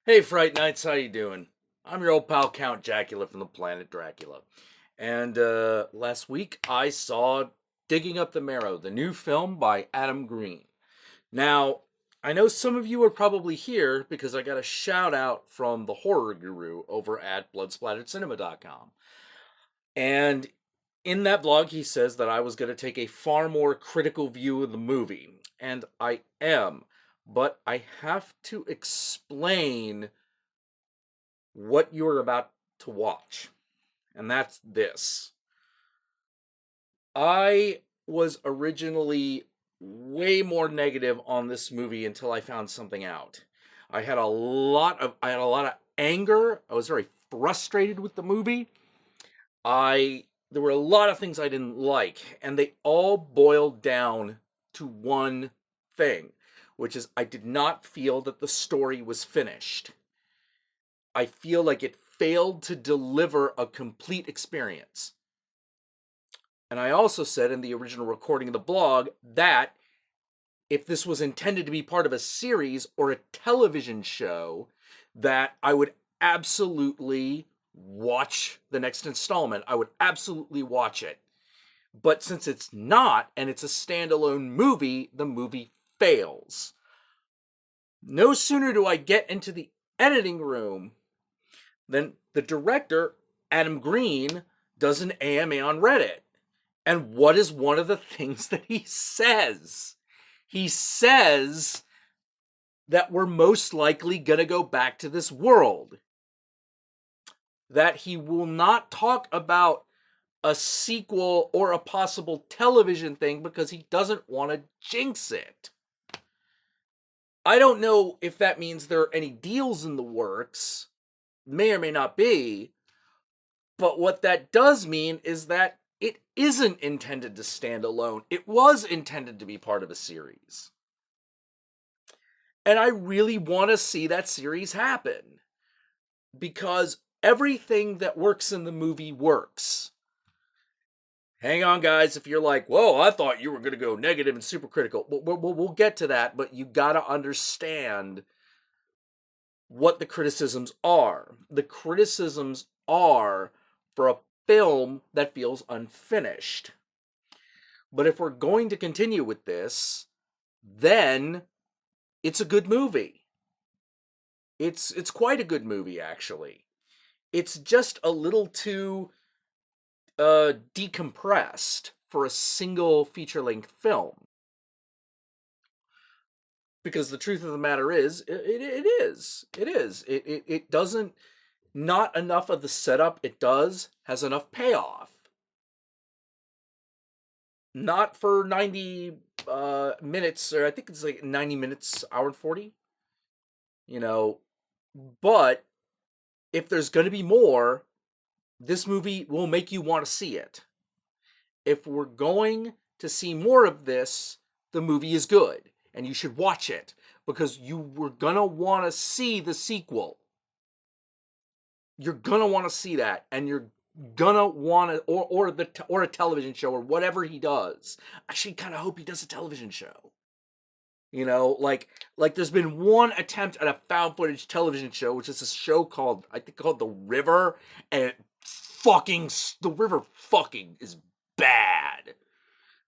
Hey, Fright Nights, how you doing? I'm your old pal Count Jackula from the planet Dracula. And last week I saw Digging Up the Marrow, the new film by Adam Green. Now, I know some of you are probably here because I got a shout out from the horror guru over at bloodsplatteredcinema.com. And in that blog, he says that I was going to take a far more critical view of the movie. And I am. But I have to explain what you're about to watch. And that's this. I was originally way more negative on this movie until I found something out. I had a lot of anger. I was very frustrated with the movie. I There were a lot of things I didn't like, and they all boiled down to one thing, which is I did not feel that the story was finished. I feel like it failed to deliver a complete experience. And I also said in the original recording of the blog that if this was intended to be part of a series or a television show, that I would absolutely watch the next installment. I would absolutely watch it. But since it's not, and it's a standalone movie, the movie fails. No sooner do I get into the editing room than the director, Adam Green, does an AMA on Reddit. And what is one of the things that he says? He says that we're most likely going to go back to this world. That he will not talk about a sequel or a possible television thing because he doesn't want to jinx it. I don't know if that means there are any deals in the works. May or may not be. But what that does mean is that it isn't intended to stand alone. It was intended to be part of a series. And I really want to see that series happen because everything that works in the movie works. Hang on, guys. If you're like, whoa, I thought you were going to go negative and super critical. We'll get to that, but you got to understand what the criticisms are. The criticisms are for a film that feels unfinished. But if we're going to continue with this, then it's a good movie. It's quite a good movie, actually. It's just a little too decompressed for a single feature-length film. Because the truth of the matter is, it is. It doesn't, not enough of the setup it does has enough payoff. Not for 90 minutes, or I think it's like 90 minutes, hour and 40. You know, but if there's going to be more, this movie will make you want to see it. If we're going to see more of this, the movie is good and you should watch it because you were going to want to see the sequel. You're going to want to see that, and you're gonna want to, or a television show or whatever he does. I actually kind of hope he does a television show. Like there's been one attempt at a found footage television show, which is a show called, I think, called The River, and The River fucking is bad.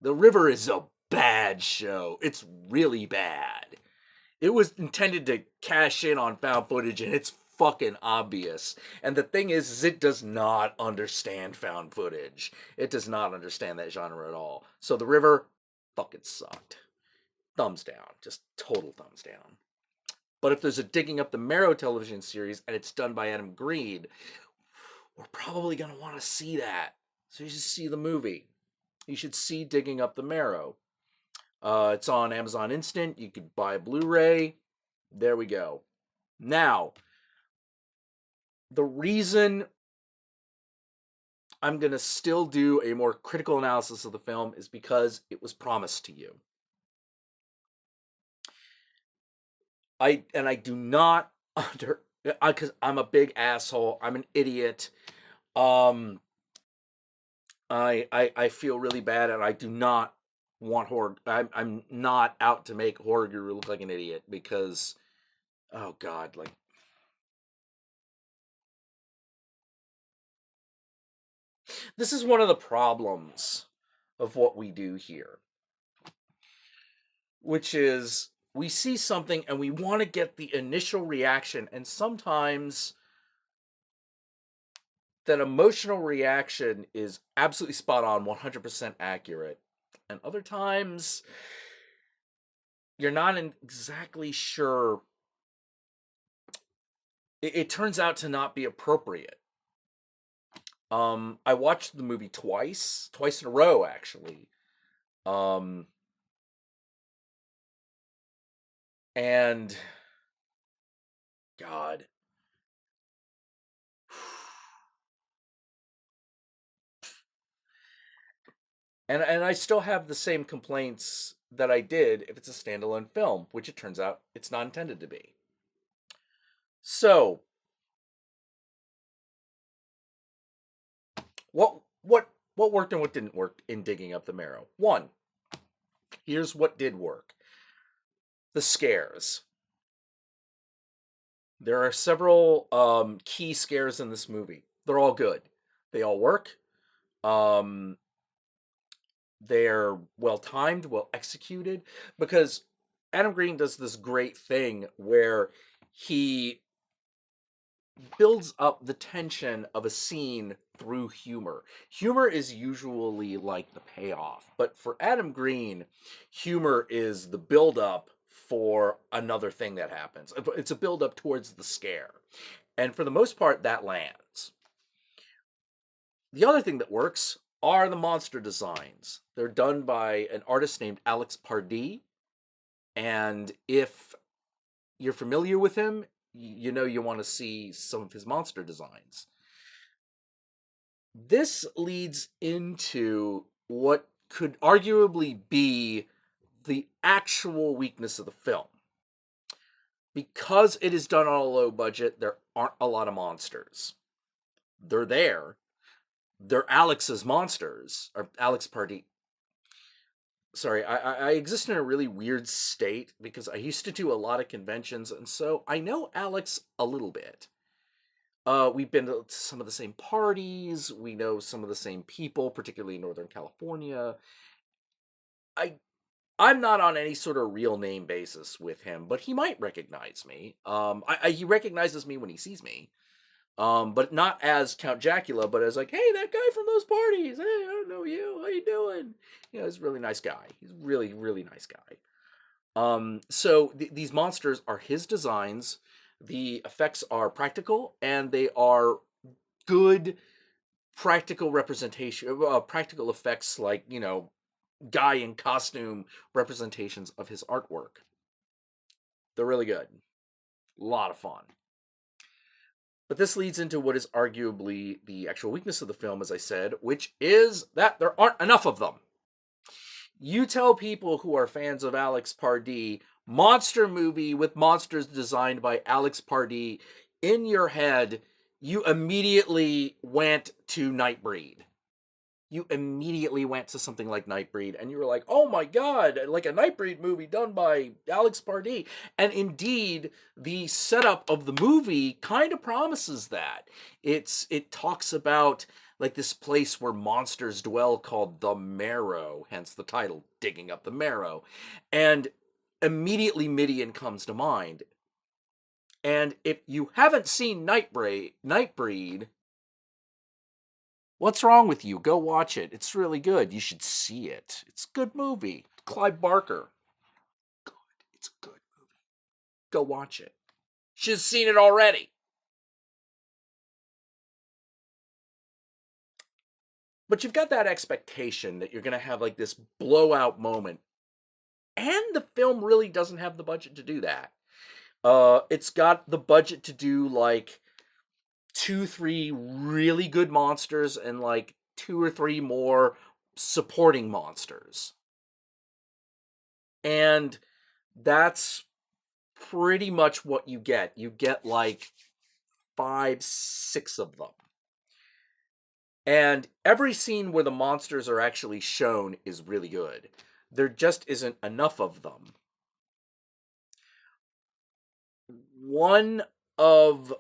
The River is a bad show. It's really bad. It was intended to cash in on found footage, and it's fucking obvious. And the thing is it does not understand found footage. It does not understand that genre at all. So The River fucking sucked. Thumbs down. Just total thumbs down. But if there's a Digging Up the Marrow television series and it's done by Adam Green, we're probably going to want to see that. So you should see the movie. You should see Digging Up the Marrow. It's on Amazon Instant. You could buy a Blu-ray. There we go. Now, the reason I'm going to still do a more critical analysis of the film is because it was promised to you. I do not because I'm a big asshole. I'm an idiot. I feel really bad, and I do not want horror. I'm not out to make Horror Guru look like an idiot because, oh God, like, This is one of the problems of what we do here, which is we see something and we want to get the initial reaction, and sometimes that emotional reaction is absolutely spot on, 100% accurate. And other times you're not exactly sure. It turns out to not be appropriate. I watched the movie twice in a row, actually. Um, and God, and I still have the same complaints that I did if it's a standalone film, which it turns out it's not intended to be. So, what worked and what didn't work in Digging Up the Marrow? One, here's what did work: the scares. There are several key scares in this movie. They're all good. They all work. Um, they're well timed, well executed, because Adam Green does this great thing where he builds up the tension of a scene through humor. Humor is usually like the payoff, but for Adam Green, humor is the build-up for another thing that happens. It's a build-up towards the scare. And for the most part, that lands. The other thing that works are the monster designs. They're done by an artist named ALEX PARDEE. And if you're familiar with him, you know you want to see some of his monster designs. This leads into what could arguably be the actual weakness of the film. Because it is done on a low budget, there aren't a lot of monsters. They're there. They're Alex's monsters, or ALEX Party. Sorry, I exist in a really weird state because I used to do a lot of conventions, and so I know Alex a little bit. We've been to some of the same parties. We know some of the same people, particularly in Northern California. I I'm not on any sort of real name basis with him, but he might recognize me. He recognizes me when he sees me. But not as Count Jackula, but as like, hey, that guy from those parties. Hey, I don't know you. How you doing? You know, he's a really nice guy. He's a really, really nice guy. So these monsters are his designs. The effects are practical, and they are good practical representation, practical effects, like, you know, guy in costume representations of his artwork. They're really good. A lot of fun. But this leads into what is arguably the actual weakness of the film, as I said, which is that there aren't enough of them. You tell people who are fans of ALEX Pardee, monster movie with monsters designed by ALEX Pardee, in your head, you immediately went to Nightbreed. You immediately went to something like Nightbreed, and you were like, oh my god, like a Nightbreed movie done by ALEX Pardee. And indeed, the setup of the movie kind of promises that. It talks about like this place where monsters dwell called the Marrow, hence the title, Digging Up the Marrow. And immediately Midian comes to mind. And if you haven't seen Nightbreed, what's wrong with you? Go watch it. It's really good. You should see it. It's a good movie. Clive Barker. Good. It's a good movie. Go watch it. Should have seen it already. But you've got that expectation that you're going to have like this blowout moment. And the film really doesn't have the budget to do that. It's got the budget to do like 2-3 really good monsters and like 2 or 3 more supporting monsters. And that's pretty much what you get. You get like 5, 6 of them. And every scene where the monsters are actually shown is really good. There just isn't enough of them. One of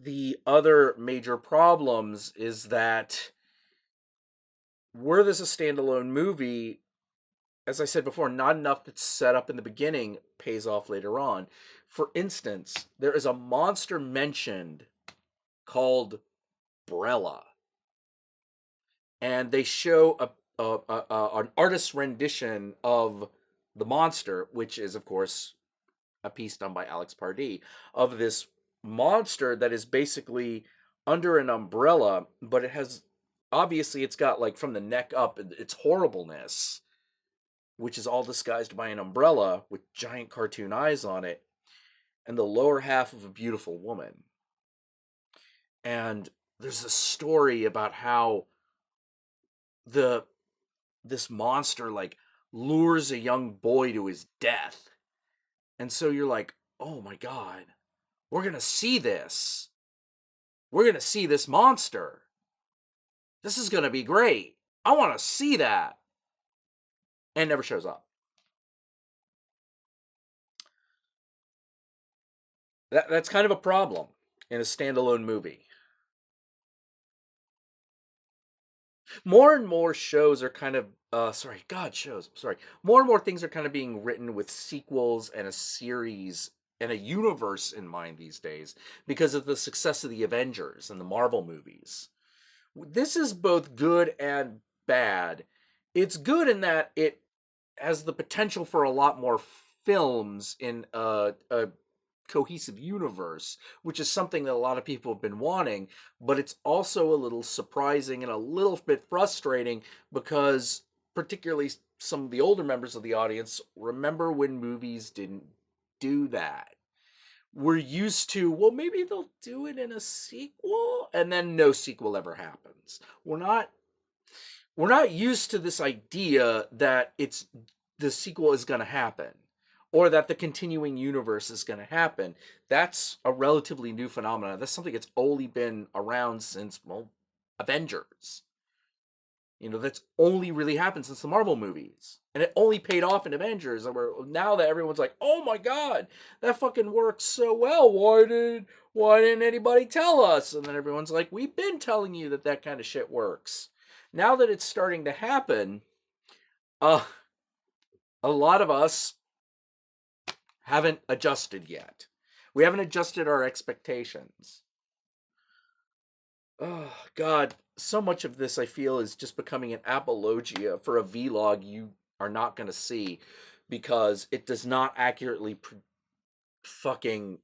the other major problems is that were this a standalone movie, as I said before, not enough that's set up in the beginning pays off later on. For instance, there is a monster mentioned called Brella, and they show an artist's rendition of the monster, which is, of course, a piece done by Alex Pardee, of this monster that is basically under an umbrella, but it has obviously it's got like from the neck up its horribleness, which is all disguised by an umbrella with giant cartoon eyes on it, and the lower half of a beautiful woman. And there's a story about how the this monster like lures a young boy to his death. And so you're like, "Oh my god, we're going to see this. We're going to see this monster. This is going to be great. I want to see that." And never shows up. That's kind of a problem in a standalone movie. More and more shows are kind of sorry, God shows, sorry. More and more things are kind of being written with sequels and a series and a universe in mind these days because of the success of the Avengers and the Marvel movies. This is both good and bad. It's good in that it has the potential for a lot more films in a cohesive universe, which is something that a lot of people have been wanting, but it's also a little surprising and a little bit frustrating because, particularly some of the older members of the audience, remember when movies didn't do that. We're used to, well, maybe they'll do it in a sequel, and then no sequel ever happens. We're not used to this idea that it's the sequel is going to happen or that the continuing universe is going to happen. That's a relatively new phenomenon. That's something that's only been around since, well, Avengers. That's only really happened since the Marvel movies. And it only paid off in Avengers. And now that everyone's like, "Oh my god, that fucking works so well. Why didn't anybody tell us?" And then everyone's like, "We've been telling you that that kind of shit works." Now that it's starting to happen, uh a lot of us haven't adjusted yet. We haven't adjusted our expectations. Oh god, so much of this I feel is just becoming an apologia for a vlog you are not going to see because it does not accurately fucking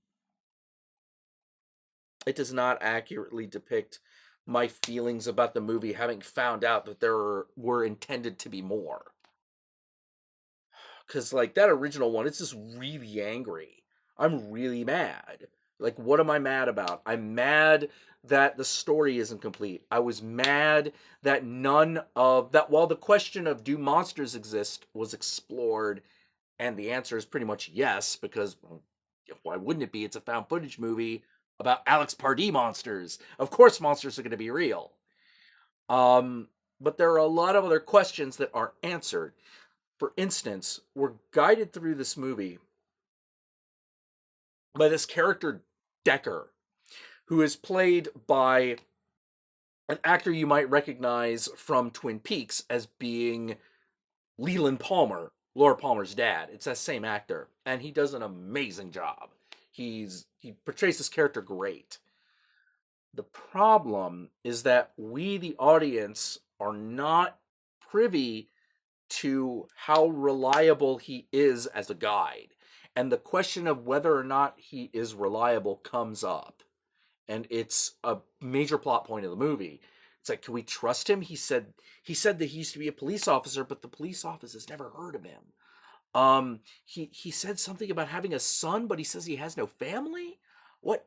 it does not accurately depict my feelings about the movie having found out that there were intended to be more. Cause like that original one, it's just really angry. I'm really mad. Like, what am I mad about? I'm mad that the story isn't complete. I was mad that none of that, while the question of do monsters exist was explored, and the answer is pretty much yes, because well, why wouldn't it be? It's a found footage movie about Alex Pardee monsters. Of course, monsters are going to be real. Um, but there are a lot of other questions that aren't answered. For instance, we're guided through this movie by this character Decker, who is played by an actor you might recognize from Twin Peaks as being Leland Palmer, Laura Palmer's dad. It's that same actor, and he does an amazing job. He portrays this character great. The problem is that we, the audience, are not privy to how reliable he is as a guide. And the question of whether or not he is reliable comes up. And it's a major plot point of the movie. It's like, can we trust him? He said that he used to be a police officer, but the police office has never heard of him. He said something about having a son, but he says he has no family. What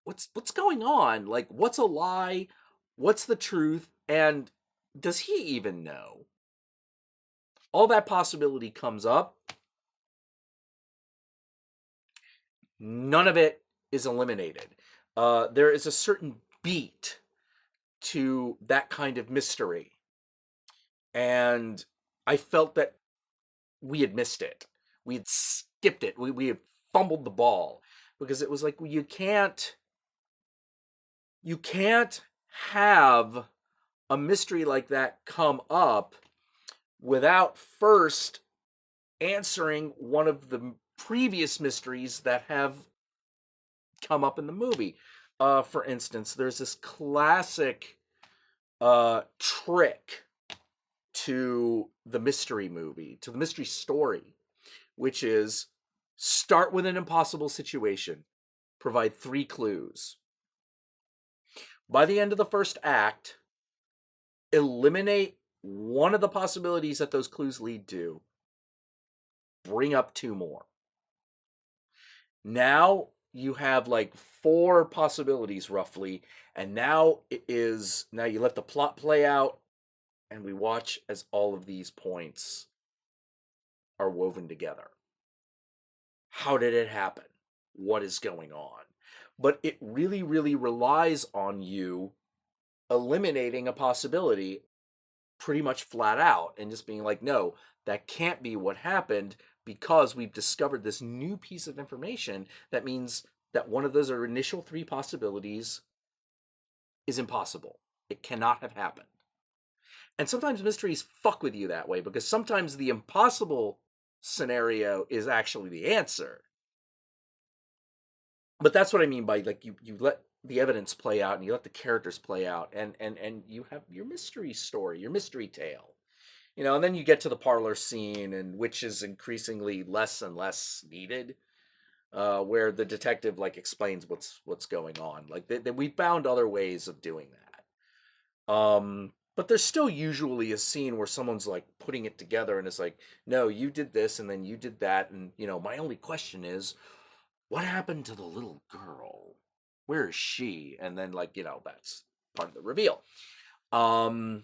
what's going on? Like, what's a lie? What's the truth? And does he even know? All that possibility comes up. None of it is eliminated. There is a certain beat to that kind of mystery. And I felt that we had missed it. We had skipped it. We had fumbled the ball because it was like, well, you can't. You can't have a mystery like that come up without first answering one of the previous mysteries that have come up in the movie. For instance, there's this classic trick to the mystery movie, to the mystery story, which is start with an impossible situation, provide 3 clues. By the end of the first act, eliminate one of the possibilities that those clues lead to, bring up 2 more. Now you have like 4 possibilities roughly, and now you let the plot play out, and we watch as all of these points are woven together. How did it happen? What is going on? But it really, really relies on you eliminating a possibility pretty much flat out and just being like, no, that can't be what happened, because we've discovered this new piece of information that means that one of those initial 3 possibilities is impossible. It cannot have happened. And sometimes mysteries fuck with you that way, because sometimes the impossible scenario is actually the answer. But that's what I mean by, like, you let the evidence play out and you let the characters play out, and you have your mystery story, your mystery tale. And then you get to the parlor scene, and which is increasingly less and less needed, where the detective like explains what's going on. Like we found other ways of doing that. But there's still usually a scene where someone's like putting it together, and it's like, no, you did this, and then you did that, and my only question is, what happened to the little girl? Where is she? And then that's part of the reveal. The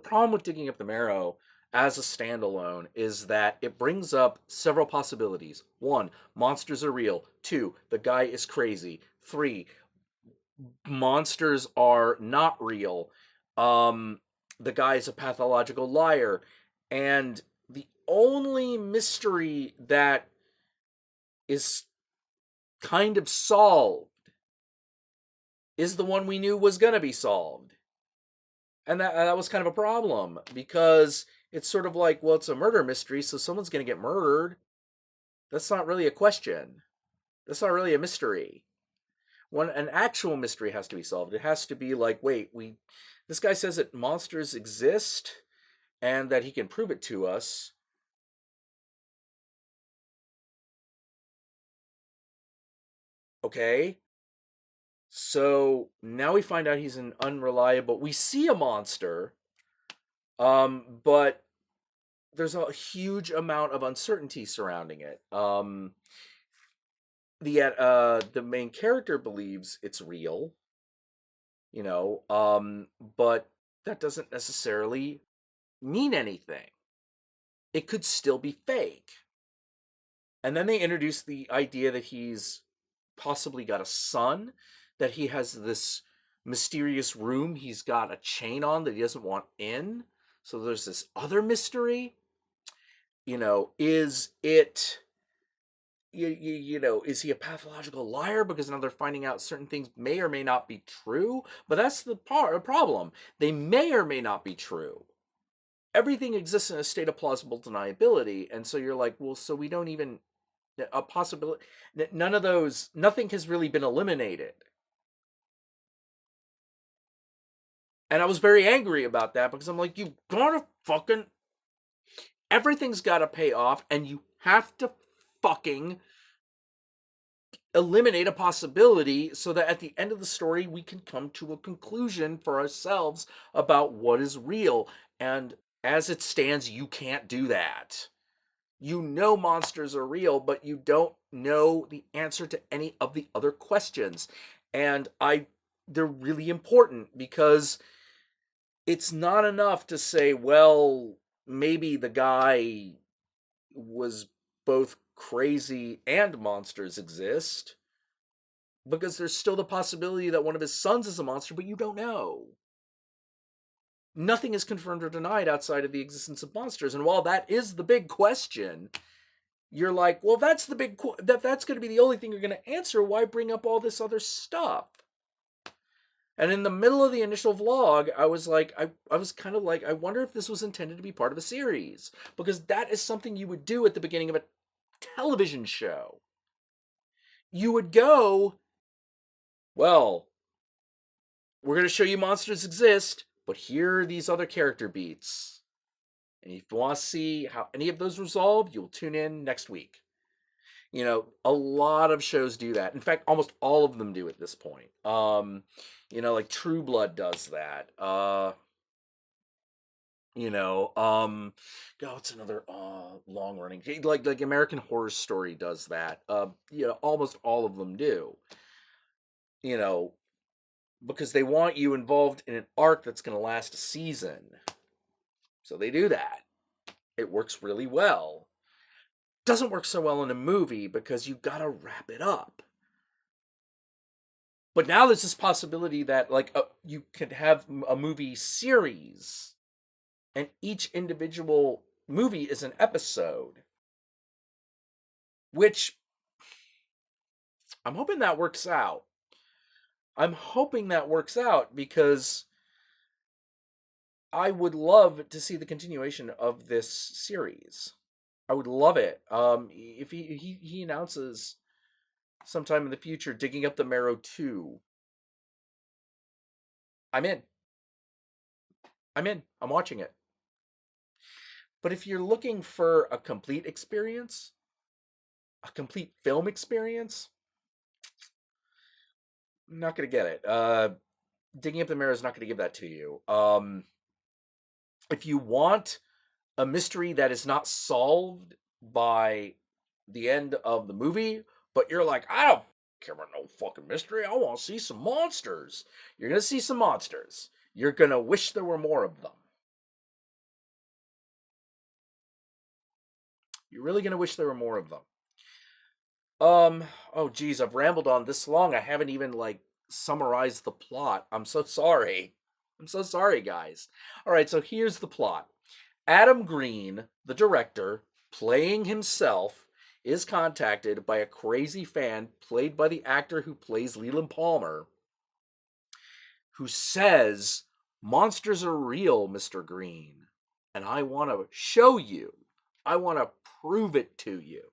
problem with Digging Up the Marrow as a standalone is that it brings up several possibilities. 1, monsters are real. 2, the guy is crazy. 3, monsters are not real. The guy is a pathological liar. And the only mystery that is kind of solved is the one we knew was going to be solved. And that was kind of a problem, because it's sort of like, well, it's a murder mystery, so someone's going to get murdered. That's not really a question. That's not really a mystery. When an actual mystery has to be solved, it has to be like, wait, this guy says that monsters exist and that he can prove it to us. Okay. So now we find out he's an unreliable. We see a monster, but there's a huge amount of uncertainty surrounding it. The main character believes it's real, but that doesn't necessarily mean anything. It could still be fake. And then they introduce the idea that he's possibly got a son, that he has this mysterious room he's got a chain on that he doesn't want in. So there's this other mystery. Is it, is he a pathological liar? Because now they're finding out certain things may or may not be true. But that's the problem. They may or may not be true. Everything exists in a state of plausible deniability. And so you're like, well, so we don't even, a possibility, nothing has really been eliminated. And I was very angry about that, because I'm like, you gotta fucking, everything's gotta pay off, and you have to fucking eliminate a possibility so that at the end of the story we can come to a conclusion for ourselves about what is real. And as it stands, you can't do that. Monsters are real, but you don't know the answer to any of the other questions. And they're really important, because it's not enough to say, well, maybe the guy was both crazy and monsters exist, because there's still the possibility that one of his sons is a monster, but you don't know. Nothing is confirmed or denied outside of the existence of monsters. And while that is the big question, you're like, well, that's the big that's going to be the only thing you're going to answer. Why bring up all this other stuff? And in the middle of the initial vlog, I was like, I was kind of like, I wonder if this was intended to be part of a series, because that is something you would do at the beginning of a television show. You would go, well, we're going to show you monsters exist, but here are these other character beats. And if you want to see how any of those resolve, you'll tune in next week. A lot of shows do that. In fact, almost all of them do at this point. Like True Blood does that. God, what's another long running, like American Horror Story does that. Almost all of them do. You know, because they want you involved in an arc that's going to last a season. So they do that. It works really well. Doesn't work so well in a movie because you got to wrap it up. But now there's this possibility that you could have a movie series, and each individual movie is an episode, which I'm hoping that works out. Because I would love to see the continuation of this series. I would love it. If he announces sometime in the future Digging Up the Marrow 2, I'm in. I'm watching it. But if you're looking for a complete experience, a complete film experience, I'm not going to get it. Digging Up the Marrow is not going to give that to you. If you want a mystery that is not solved by the end of the movie, but you're like, I don't care about no fucking mystery. I want to see some monsters. You're going to see some monsters. You're going to wish there were more of them. You're really going to wish there were more of them. Oh geez, I've rambled on this long. I haven't even summarized the plot. I'm so sorry. I'm so sorry, guys. All right, so here's the plot. Adam Green, the director, playing himself, is contacted by a crazy fan played by the actor who plays Leland Palmer, who says, monsters are real, Mr. Green, and I want to show you. I want to prove it to you.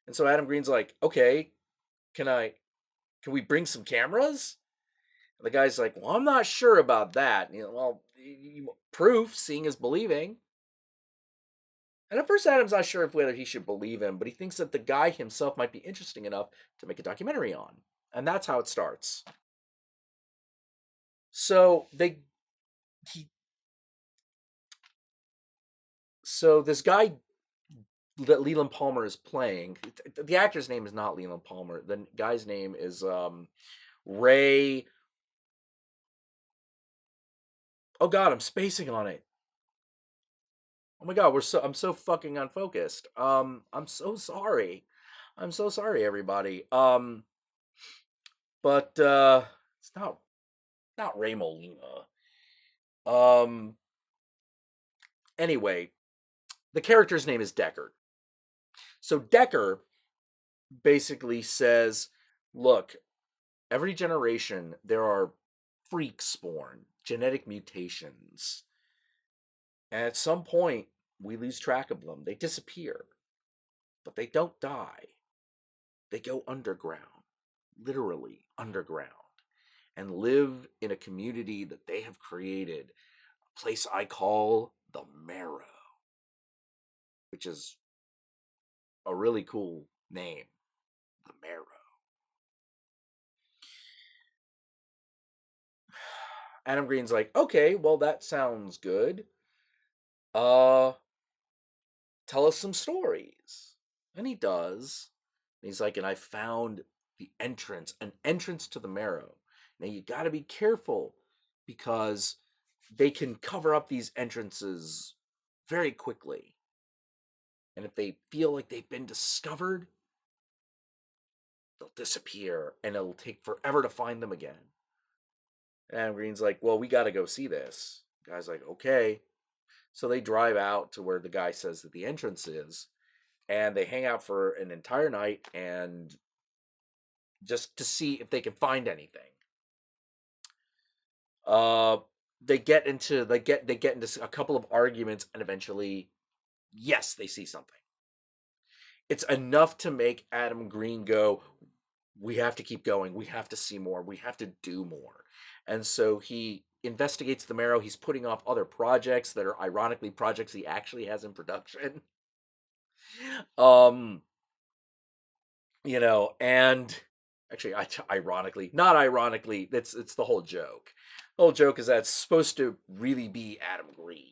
And so Adam Green's like, okay, can we bring some cameras? And the guy's like, well, I'm not sure about that. Proof, seeing is believing. And at first, Adam's not sure whether he should believe him, but he thinks that the guy himself might be interesting enough to make a documentary on. And that's how it starts. So this guy that Leland Palmer is playing, the actor's name is not Leland Palmer. The guy's name is Ray. Oh God, I'm spacing on it. Oh my God, I'm so fucking unfocused. I'm so sorry. I'm so sorry, everybody. But it's not Ray Molina. Anyway, the character's name is Deckard. So Deckard basically says, look, every generation there are freaks born, genetic mutations. And at some point, we lose track of them. They disappear. But they don't die. They go underground, literally underground, and live in a community that they have created, a place I call the Marrow, which is a really cool name, the Marrow. Adam Green's like, okay, well, that sounds good. Tell us some stories. And he does. And he's like, and I found an entrance to the Marrow. Now you got to be careful because they can cover up these entrances very quickly. And if they feel like they've been discovered, they'll disappear and it'll take forever to find them again. And Adam Green's like, well, we got to go see this. The guy's like, okay. So they drive out to where the guy says that the entrance is. and they hang out for an entire night and just to see if they can find anything. Uh, they get into a couple of arguments, and eventually, yes, they see something. It's enough to make Adam Green go, we have to keep going. We have to see more. We have to do more. And so he investigates the Marrow. He's putting off other projects that are ironically projects he actually has in production. Um, and actually, ironically, not ironically, it's the whole joke. The whole joke is that it's supposed to really be Adam Green.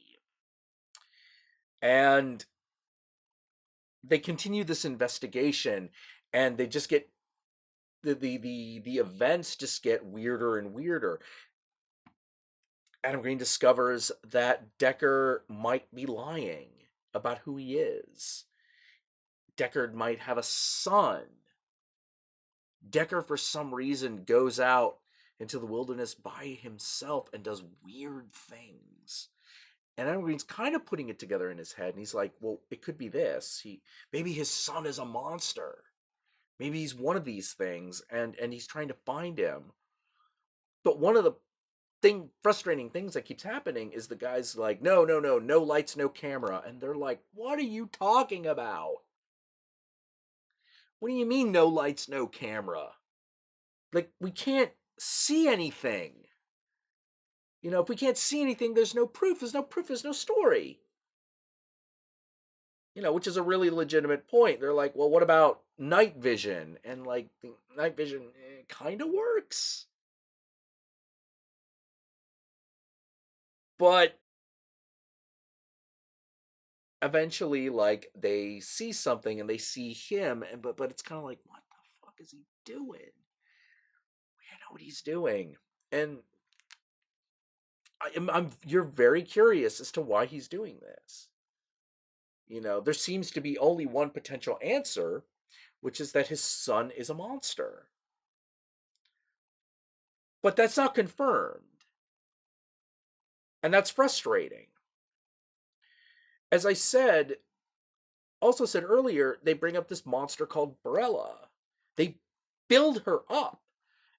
And they continue this investigation, and they just get the events just get weirder and weirder. Adam Green discovers that Decker might be lying about who he is. Deckard might have a son. Decker, for some reason, goes out into the wilderness by himself and does weird things. And Adam Green's kind of putting it together in his head, and he's like, well, it could be this. Maybe his son is a monster. Maybe he's one of these things, and he's trying to find him. But one of the frustrating things that keeps happening is the guy's like, no, no, no, no lights, no camera. And they're like, what are you talking about? What do you mean no lights, no camera? Like, we can't see anything. If we can't see anything, there's no proof. There's no proof. There's no story. Which is a really legitimate point. They're like, well, what about night vision? And like, the night vision kind of works. But eventually, like, they see something and they see him, and but it's kind of like, what the fuck is he doing? We don't know what he's doing. And you're very curious as to why he's doing this. There seems to be only one potential answer, which is that his son is a monster. But that's not confirmed. And that's frustrating. As I also said earlier, they bring up this monster called Barella. They build her up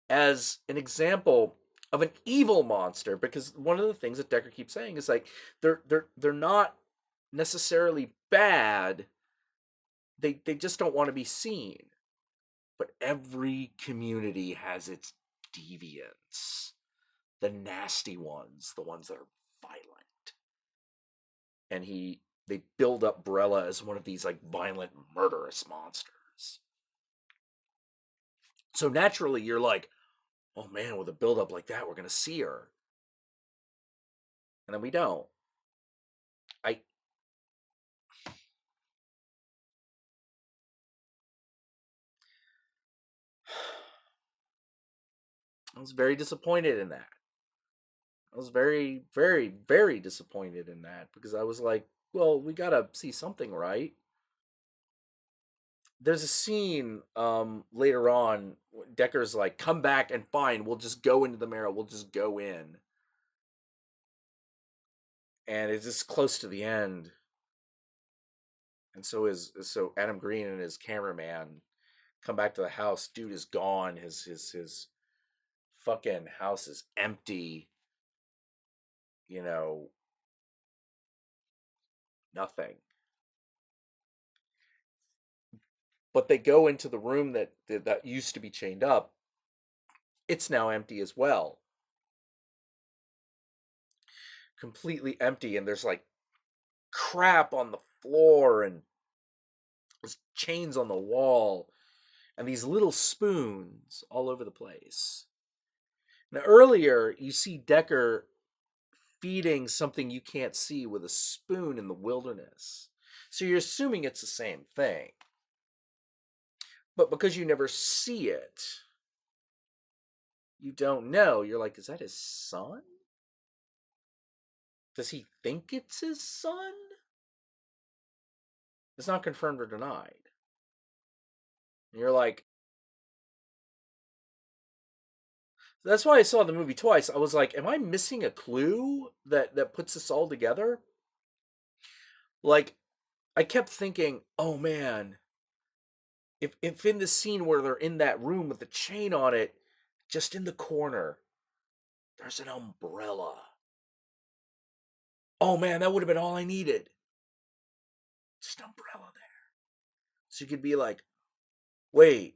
as an example of an evil monster, because one of the things that Decker keeps saying is like, they're not necessarily bad. They just don't want to be seen. But every community has its deviants. The nasty ones, the ones that are violent. And they build up Barella as one of these like violent, murderous monsters. So naturally, you're like, oh man, with a build up like that, we're gonna see her, and then we don't. I was very disappointed in that. I was very, very, very disappointed in that, because I was like, well, we gotta see something, right? There's a scene later on. Decker's like, come back and fine, we'll just go into the Marrow, we'll just go in. And it's just close to the end. And so Adam Green and his cameraman come back to the house. Dude is gone. His fucking house is empty. Nothing. But they go into the room that used to be chained up. It's now empty as well. Completely empty, and there's like crap on the floor, and there's chains on the wall, and these little spoons all over the place. Now, earlier, you see Decker feeding something you can't see with a spoon in the wilderness. So you're assuming it's the same thing. But because you never see it, you don't know. You're like, is that his son? Does he think it's his son? It's not confirmed or denied. And you're like, that's why I saw the movie twice. I was like, am I missing a clue that puts this all together? Like, I kept thinking, oh man, if in the scene where they're in that room with the chain on it, just in the corner, there's an umbrella. Oh man, that would have been all I needed. Just an umbrella there. So you could be like, wait,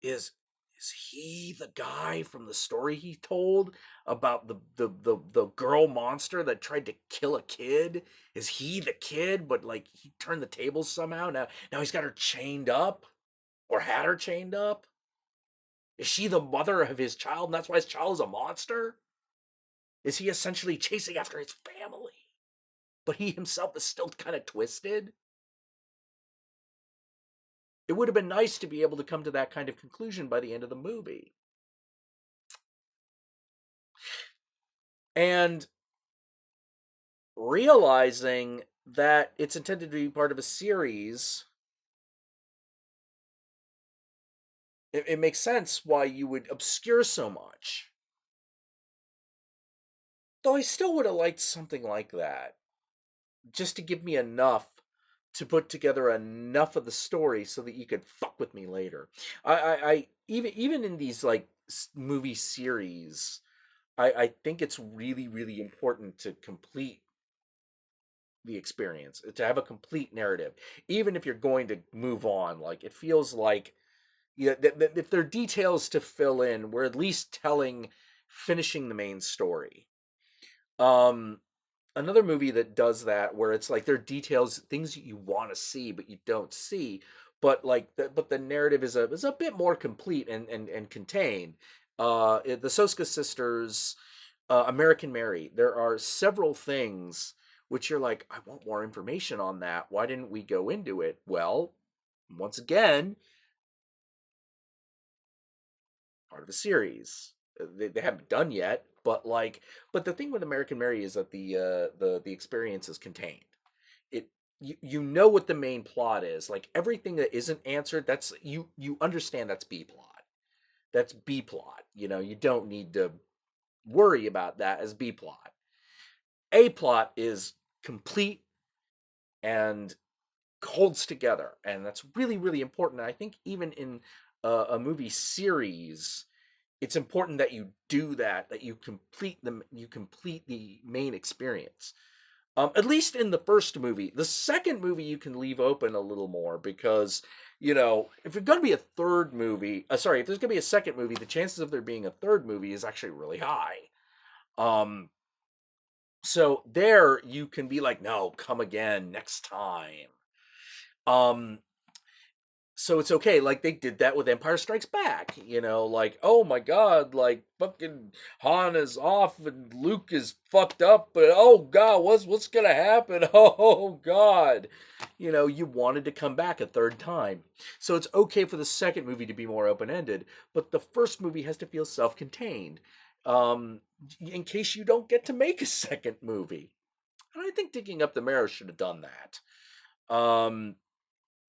is is he the guy from the story he told about the girl monster that tried to kill a kid? Is he the kid, but like he turned the tables somehow? Now he's got her chained up or had her chained up? Is she the mother of his child and that's why his child is a monster? Is he essentially chasing after his family? But he himself is still kind of twisted? It would have been nice to be able to come to that kind of conclusion by the end of the movie. And realizing that it's intended to be part of a series, it makes sense why you would obscure so much. Though I still would have liked something like that, just to give me enough to put together enough of the story so that you could fuck with me later. I even in these like movie series, I think it's really really important to complete the experience, to have a complete narrative, even if you're going to move on. Like it feels like, yeah, if there are details to fill in, we're at least finishing the main story. Um, Another movie that does that, where it's like there are details, things that you want to see but you don't see, but like but the narrative is a bit more complete and contained. The Soska sisters, American Mary. There are several things which you're like, I want more information on that. Why didn't we go into it? Well, once again, part of the series. They haven't done yet, but like, but the thing with American Mary is that the experience is contained. It you know what the main plot is. Like everything that isn't answered, that's you understand that's B plot. That's B plot. You know, you don't need to worry about that as B plot. A plot is complete and holds together, and that's really really important. I think even in a movie series, it's important that you do that, that you complete the main experience. At least in the first movie. The second movie you can leave open a little more because, you know, if there's going to be a third movie, sorry, if there's going to be a second movie, the chances of there being a third movie is actually really high. Um, so there you can be like, no, come again next time. Um, so it's okay. Like they did that with Empire Strikes Back, you know, like, oh my god, like fucking Han is off and Luke is fucked up, but oh god, what's gonna happen? Oh god. You know, you wanted to come back a third time. So it's okay for the second movie to be more open-ended, but the first movie has to feel self-contained. Um, in case you don't get to make a second movie. And I think Digging Up the Marrow should have done that.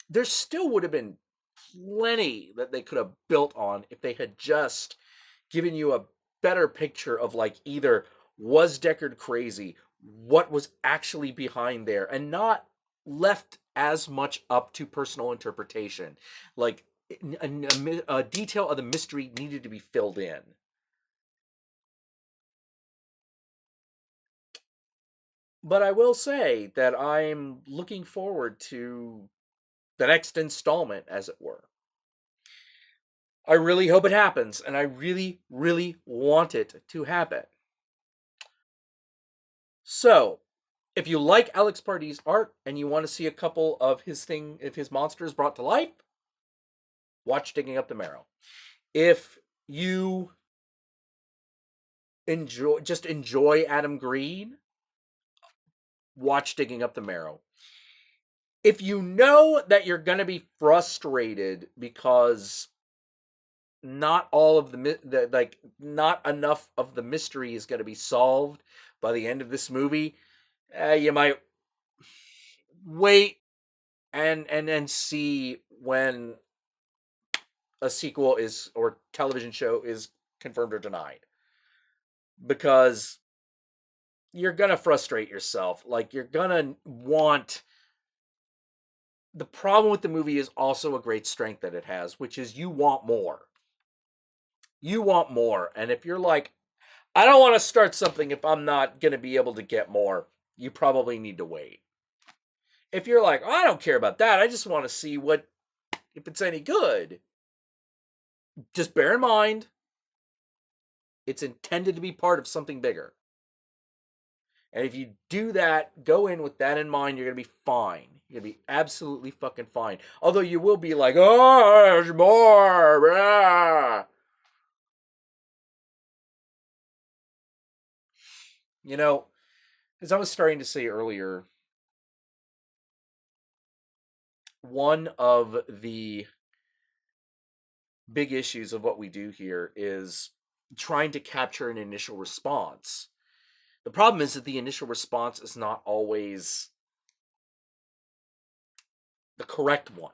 There still would have been plenty that they could have built on if they had just given you a better picture of like either was Deckard crazy, what was actually behind there, and not left as much up to personal interpretation. Like a detail of the mystery needed to be filled in. But I will say that I'm looking forward to the next installment, as it were. I really hope it happens, and I really, really want it to happen. So, if you like Alex Pardee's art and you want to see a couple of his monsters brought to life, watch Digging Up the Marrow. If you enjoy Adam Green, watch Digging Up the Marrow. If you know that you're going to be frustrated because not all of like not enough of the mystery is going to be solved by the end of this movie, you might wait and see when a sequel is or television show is confirmed or denied, because you're gonna frustrate yourself. Like you're gonna want the problem with the movie is also a great strength that it has, which is you want more. You want more. And if you're like, I don't want to start something if I'm not going to be able to get more, you probably need to wait. If you're like, oh, I don't care about that, I just want to see what if it's any good, just bear in mind it's intended to be part of something bigger. And if you do that, go in with that in mind, you're going to be fine. You're going to be absolutely fucking fine. Although you will be like, oh, there's more. Blah. You know, as I was starting to say earlier, one of the big issues of what we do here is trying to capture an initial response. The problem is that the initial response is not always the correct one.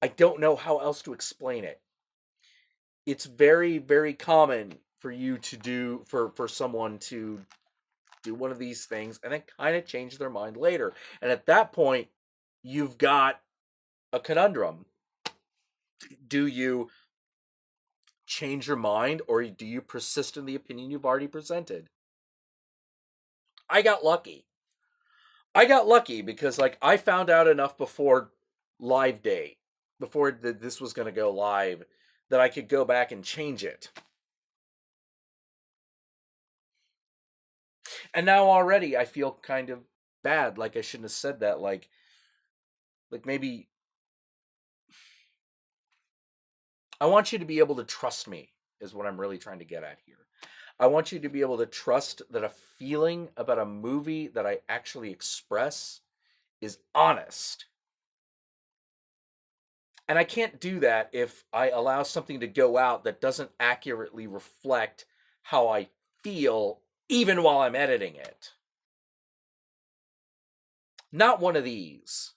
I don't know how else to explain it. It's very, very common for you to do for someone to do one of these things and then kind of change their mind later. And at that point, you've got a conundrum. Do you change your mind or do you persist in the opinion you've already presented? I got lucky. I got lucky because like I found out enough before live day, before this was going to go live, that I could go back and change it. And now already I feel kind of bad, like I shouldn't have said that. Like maybe I want you to be able to trust me is what I'm really trying to get at here. I want you to be able to trust that a feeling about a movie that I actually express is honest. And I can't do that if I allow something to go out that doesn't accurately reflect how I feel, even while I'm editing it. Not one of these.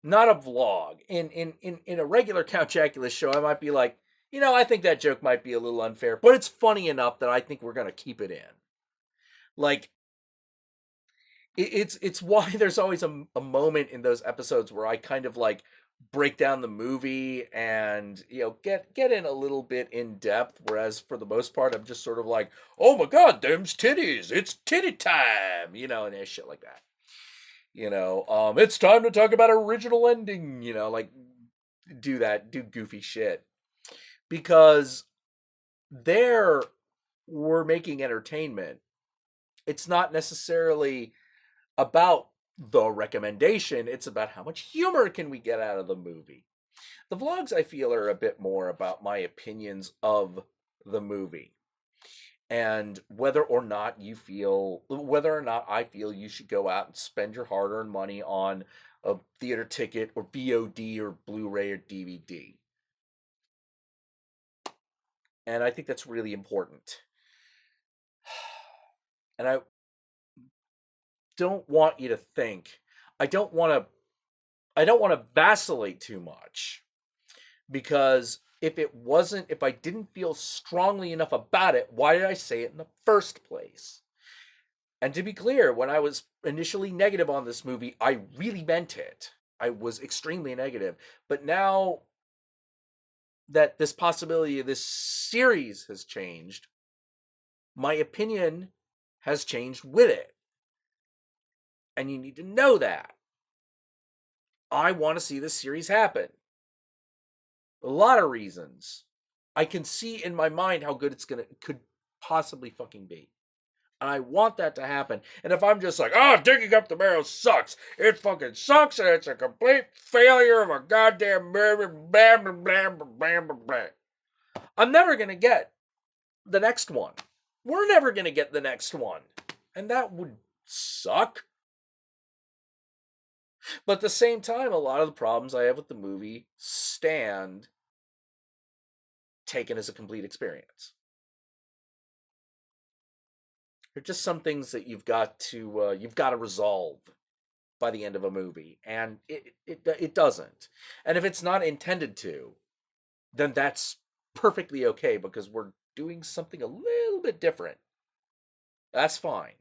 Not a vlog. In a regular Count Jackula show, I might be like, I think that joke might be a little unfair, but it's funny enough that I think we're gonna keep it in. Like, it's why there's always a moment in those episodes where I kind of like break down the movie and get in a little bit in depth, whereas for the most part I'm just sort of like, oh my god, them's titties, it's titty time, and shit like that. It's time to talk about original ending, like do goofy shit because there we're making entertainment. It's not necessarily about the recommendation, it's about how much humor can we get out of the movie. The vlogs I feel are a bit more about my opinions of the movie and whether or not I feel you should go out and spend your hard-earned money on a theater ticket or VOD or Blu-ray or DVD. And I think that's really important. And I don't want you to think, I don't want to vacillate too much, because if I didn't feel strongly enough about it, why did I say it in the first place? And to be clear, when I was initially negative on this movie, I really meant it. I was extremely negative. But now that this possibility of this series has changed, my opinion has changed with it. And you need to know that. I want to see this series happen. A lot of reasons. I can see in my mind how good could possibly fucking be. And I want that to happen. And if I'm just like, oh, Digging Up the Marrow sucks. It fucking sucks and it's a complete failure of a goddamn blah, blah, blah, blah, blah, blah, blah, blah. I'm never going to get the next one. We're never going to get the next one. And that would suck. But at the same time, a lot of the problems I have with the movie stand taken as a complete experience. They're just some things that you've got to resolve by the end of a movie, and it doesn't. And if it's not intended to, then that's perfectly okay because we're doing something a little bit different. That's fine.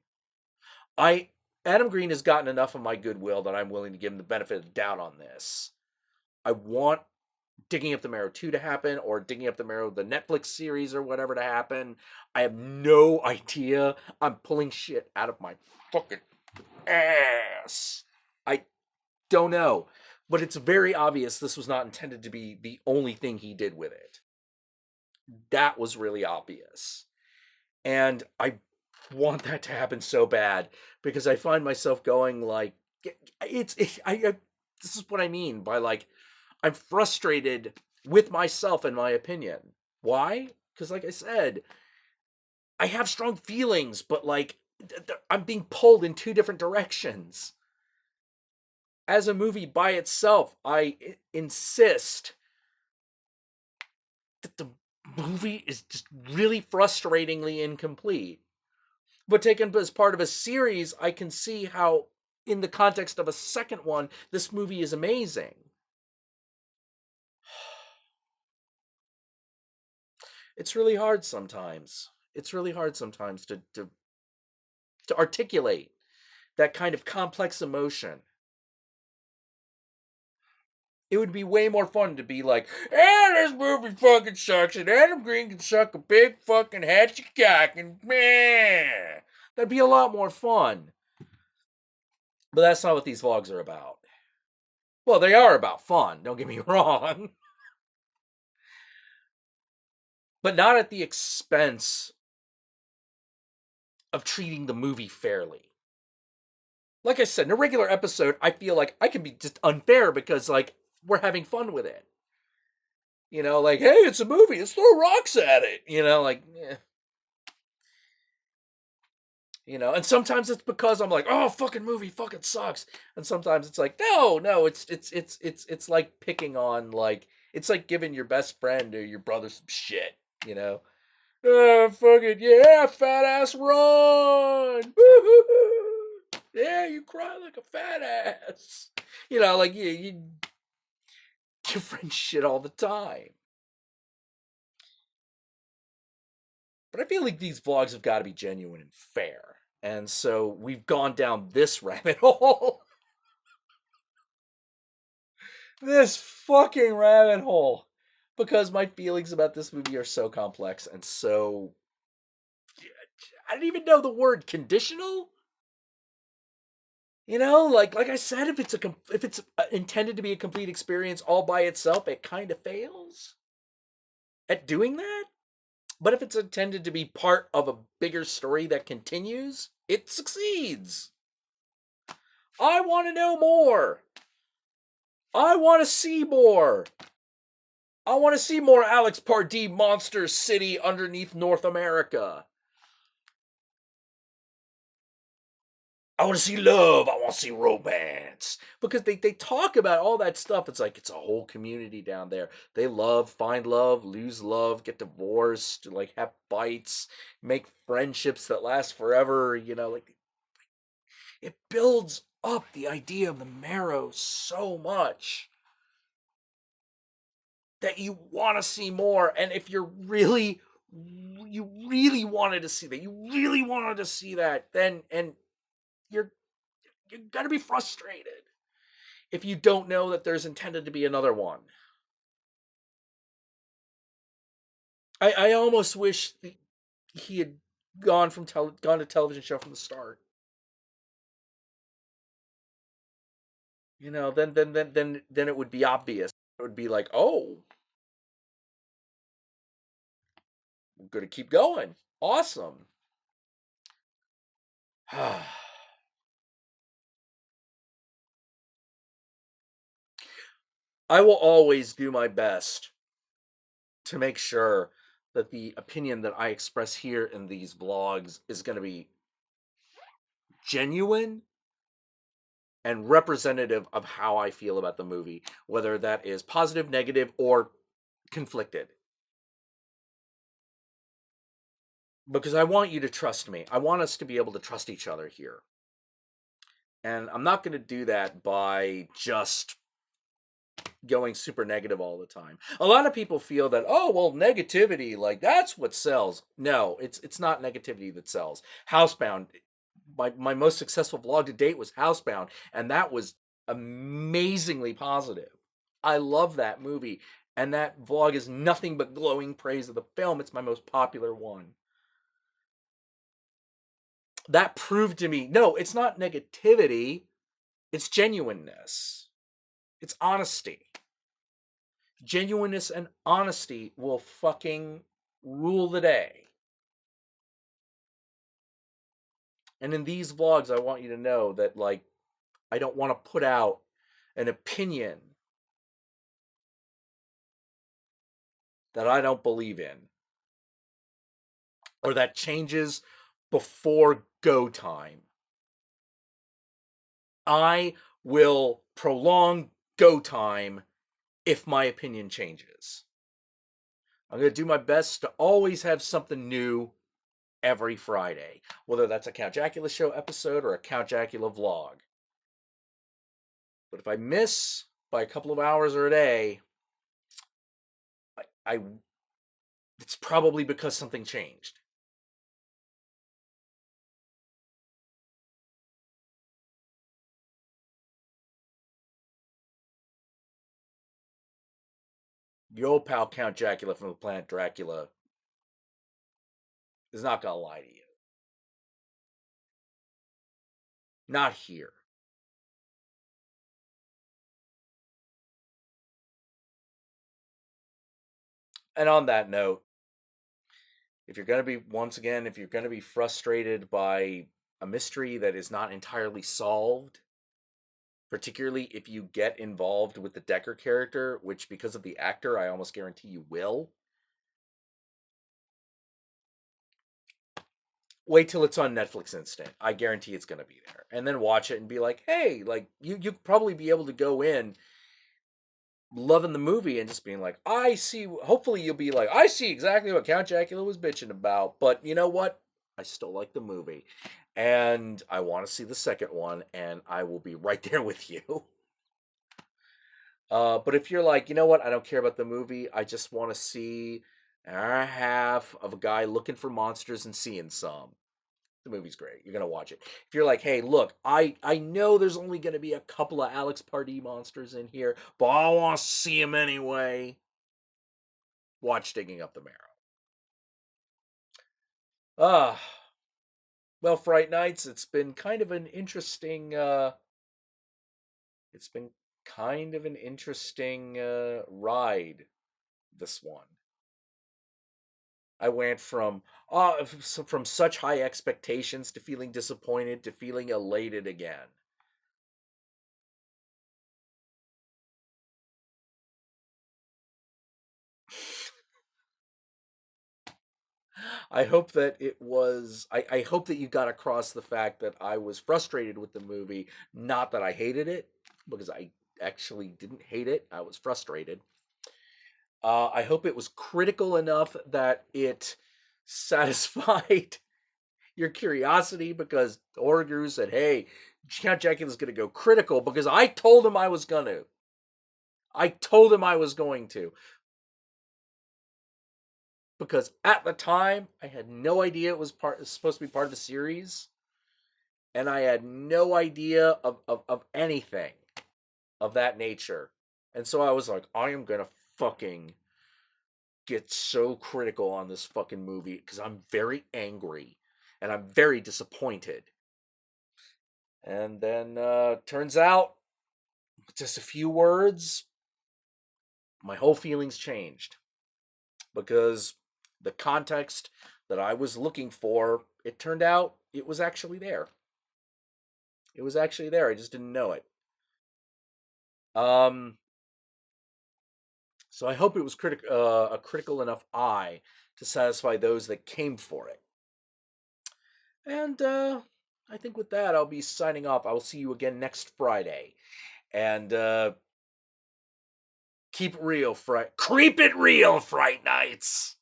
I Adam Green has gotten enough of my goodwill that I'm willing to give him the benefit of the doubt on this. I want Digging Up the Marrow 2 to happen, or Digging Up the Marrow, the Netflix series or whatever to happen. I have no idea. I'm pulling shit out of my fucking ass. I don't know. But it's very obvious this was not intended to be the only thing he did with it. That was really obvious. And I want that to happen so bad because I find myself going like, this is what I mean by like, I'm frustrated with myself and my opinion. Why? Because like I said, I have strong feelings, but like I'm being pulled in two different directions. As a movie by itself, I insist that the movie is just really frustratingly incomplete. But taken as part of a series, I can see how, in the context of a second one, this movie is amazing. It's really hard sometimes. It's really hard sometimes to articulate that kind of complex emotion. It would be way more fun to be like, this movie fucking sucks, and Adam Green can suck a big fucking hatchet cock, and meh. That'd be a lot more fun. But that's not what these vlogs are about. Well, they are about fun, don't get me wrong. But not at the expense of treating the movie fairly. Like I said, in a regular episode, I feel like I can be just unfair because, like, we're having fun with it. You know, like, hey, it's a movie, let's throw rocks at it. You know, like, eh. You know, and sometimes it's because I'm like, oh, fucking movie fucking sucks. And sometimes it's like, no, it's like picking on, like, it's like giving your best friend or your brother some shit, you know? Oh, fucking, yeah, fat ass run. Woo-hoo-hoo. Yeah, you cry like a fat ass. You know, like, you give friends shit all the time. But I feel like these vlogs have got to be genuine and fair. And so we've gone down this rabbit hole. This fucking rabbit hole. Because my feelings about this movie are so complex and so, I don't even know the word, conditional? You know, like I said, if it's intended to be a complete experience all by itself, it kind of fails at doing that. But if it's intended to be part of a bigger story that continues, it succeeds. I want to know more. I want to see more. I want to see more Alex Pardee Monster City underneath North America. I want to see love. I want to see romance. Because they talk about all that stuff. It's like it's a whole community down there. They love, find love, lose love, get divorced, like have fights, make friendships that last forever. You know, like it builds up the idea of the marrow so much that you want to see more. And if you really wanted to see that, then you're gonna be frustrated if you don't know that there's intended to be another one. I almost wish he had gone to television show from the start. You know, then it would be obvious. It would be like, oh, I'm gonna keep going. Awesome. I will always do my best to make sure that the opinion that I express here in these vlogs is going to be genuine and representative of how I feel about the movie, whether that is positive, negative, or conflicted. Because I want you to trust me. I want us to be able to trust each other here. And I'm not going to do that by just going super negative all the time. A lot of people feel that, oh, well, negativity, like that's what sells. No, it's not negativity that sells. Housebound, my most successful vlog to date was Housebound, and that was amazingly positive. I love that movie, and that vlog is nothing but glowing praise of the film. It's my most popular one. That proved to me, no, it's not negativity, it's genuineness. It's honesty. Genuineness and honesty will fucking rule the day. And in these vlogs, I want you to know that, like, I don't want to put out an opinion that I don't believe in, or that changes before go time. I will prolong go time if my opinion changes. I'm going to do my best to always have something new every Friday, whether that's a Count Jackula show episode or a Count Jackula vlog. But if I miss by a couple of hours or a day, I it's probably because something changed. Your old pal Count Jackula from the planet Dracula is not gonna lie to you. Not here. And on that note, if you're gonna be, once again, if you're gonna be frustrated by a mystery that is not entirely solved, particularly if you get involved with the Decker character, which because of the actor, I almost guarantee you will, wait till it's on Netflix Instant. I guarantee it's going to be there. And then watch it and be like, hey, like, you probably be able to go in loving the movie and just being like, I see, hopefully you'll be like, I see exactly what Count Jackula was bitching about. But you know what? I still like the movie. And I want to see the second one, and I will be right there with you. But if you're like, you know what? I don't care about the movie. I just want to see an hour and a half of a guy looking for monsters and seeing some. The movie's great. You're gonna watch it. If you're like, hey, look, I know there's only gonna be a couple of ALEX Pardeee monsters in here, but I want to see them anyway. Watch Digging Up the Marrow. Ah, well, Fright Nights. It's been kind of an interesting. It's been kind of an interesting ride. This one. I went from such high expectations to feeling disappointed to feeling elated again. I hope that it was. I hope that you got across the fact that I was frustrated with the movie, not that I hated it, because I actually didn't hate it. I was frustrated. I hope it was critical enough that it satisfied your curiosity, because the horror guru said, hey, Count Jackula's going to go critical because I told him I was going to. I told him I was going to. Because at the time, I had no idea it was supposed to be part of the series. And I had no idea of anything of that nature. And so I was like, I am going to fucking get so critical on this fucking movie because I'm very angry and I'm very disappointed. And then turns out, just a few words, my whole feelings changed. Because the context that I was looking for, it turned out it was actually there. It was actually there. I just didn't know it. So I hope it was a critical enough eye to satisfy those that came for it. And I think with that, I'll be signing off. I will see you again next Friday. And keep it real, creep it real, Fright Nights.